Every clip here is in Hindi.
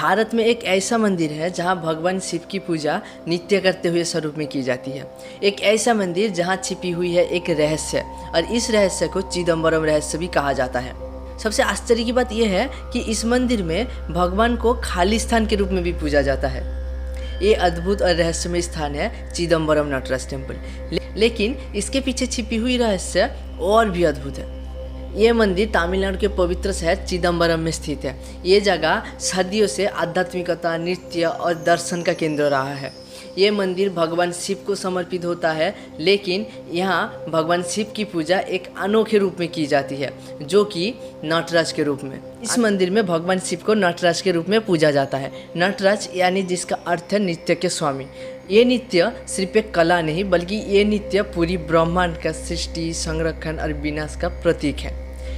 भारत में एक ऐसा मंदिर है जहां भगवान शिव की पूजा नित्य करते हुए स्वरूप में की जाती है। एक ऐसा मंदिर जहां छिपी हुई है एक रहस्य, और इस रहस्य को चिदम्बरम रहस्य भी कहा जाता है। सबसे आश्चर्य की बात यह है कि इस मंदिर में भगवान को खाली स्थान के रूप में भी पूजा जाता है। ये अद्भुत और रहस्यमय स्थान है चिदम्बरम नटराज टेम्पल। लेकिन इसके पीछे छिपी हुई रहस्य और भी अद्भुत है। ये मंदिर तमिलनाडु के पवित्र शहर चिदम्बरम में स्थित है। ये जगह सदियों से आध्यात्मिकता, नृत्य और दर्शन का केंद्र रहा है। ये मंदिर भगवान शिव को समर्पित होता है, लेकिन यहाँ भगवान शिव की पूजा एक अनोखे रूप में की जाती है, जो कि नटराज के रूप में। इस मंदिर में भगवान शिव को नटराज के रूप में पूजा जाता है। नटराज यानी जिसका अर्थ है नृत्य के स्वामी। ये नृत्य सिर्फ एक कला नहीं, बल्कि ये नृत्य पूरी ब्रह्मांड का सृष्टि, संरक्षण और विनाश का प्रतीक है,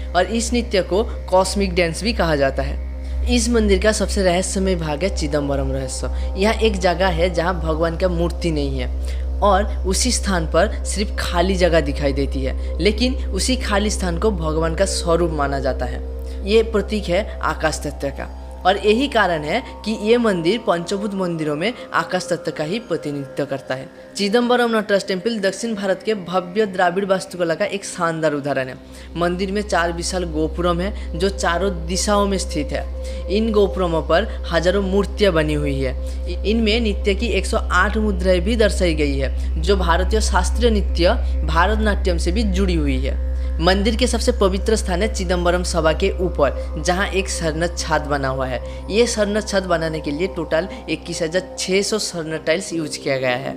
और इस नृत्य को कॉस्मिक डांस भी कहा जाता है। इस मंदिर का सबसे रहस्यमय भाग है चिदम्बरम रहस्य। यहाँ एक जगह है जहाँ भगवान का मूर्ति नहीं है, और उसी स्थान पर सिर्फ खाली जगह दिखाई देती है, लेकिन उसी खाली स्थान को भगवान का स्वरूप माना जाता है। ये प्रतीक है आकाश तत्व का, और यही कारण है कि ये मंदिर पंचभूत मंदिरों में आकाश तत्व का ही प्रतिनिधित्व करता है। चिदम्बरम नटराज टेम्पल दक्षिण भारत के भव्य द्राविड़ वास्तुकला का एक शानदार उदाहरण है। मंदिर में 4 विशाल गोपुरम है जो चारों दिशाओं में स्थित है। इन गोपुरमों पर हजारों मूर्तियां बनी हुई है। इनमें नृत्य की 108 मुद्राएं भी दर्शाई गई है, जो भारतीय शास्त्रीय नृत्य भारतनाट्यम से भी जुड़ी हुई है। मंदिर के सबसे पवित्र स्थान है चिदम्बरम सभा के ऊपर, जहां एक स्वर्ण छत बना हुआ है। ये स्वर्ण छत बनाने के लिए टोटल 21,600 स्वर्ण टाइल्स यूज किया गया है।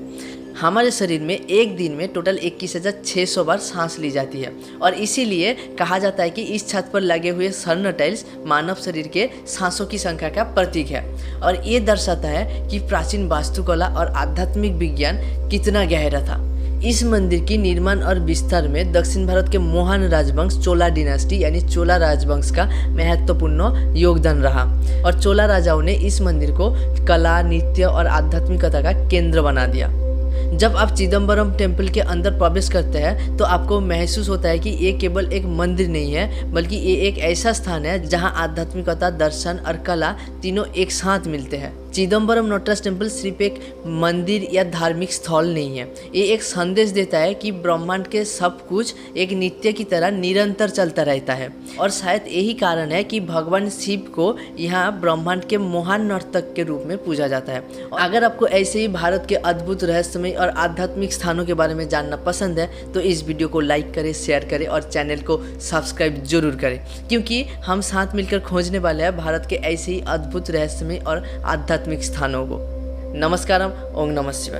हमारे शरीर में एक दिन में टोटल 21,600 बार सांस ली जाती है, और इसीलिए कहा जाता है कि इस छत पर लगे हुए स्वर्ण टाइल्स मानव शरीर के सांसों की संख्या का प्रतीक है। और ये दर्शाता है कि प्राचीन वास्तुकला और आध्यात्मिक विज्ञान कितना गहरा था। इस मंदिर की निर्माण और विस्तार में दक्षिण भारत के महान राजवंश चोला डिनास्टी यानी चोला राजवंश का महत्वपूर्ण योगदान रहा, और चोला राजाओं ने इस मंदिर को कला, नृत्य और आध्यात्मिकता का केंद्र बना दिया। जब आप चिदम्बरम टेम्पल के अंदर प्रवेश करते हैं तो आपको महसूस होता है कि ये केवल एक मंदिर नहीं है, बल्कि ये एक ऐसा स्थान है जहां आध्यात्मिकता, दर्शन और कला तीनों एक साथ मिलते हैं। चिदम्बरम नटराज टेम्पल सिर्फ एक मंदिर या धार्मिक स्थल नहीं है, ये एक संदेश देता है कि ब्रह्मांड के सब कुछ एक नृत्य की तरह निरंतर चलता रहता है। और शायद यही कारण है कि भगवान शिव को यहाँ ब्रह्मांड के महान नर्तक के रूप में पूजा जाता है। अगर आपको ऐसे ही भारत के अद्भुत, रहस्यमय और आध्यात्मिक स्थानों के बारे में जानना पसंद है तो इस वीडियो को लाइक करें, शेयर करें और चैनल को सब्सक्राइब जरूर करें, क्योंकि हम साथ मिलकर खोजने वाले हैं भारत के ऐसे ही अद्भुत, रहस्यमय और आध्यात्मिक स्थानों को। नमस्कारम, ओम नमः शिवाय।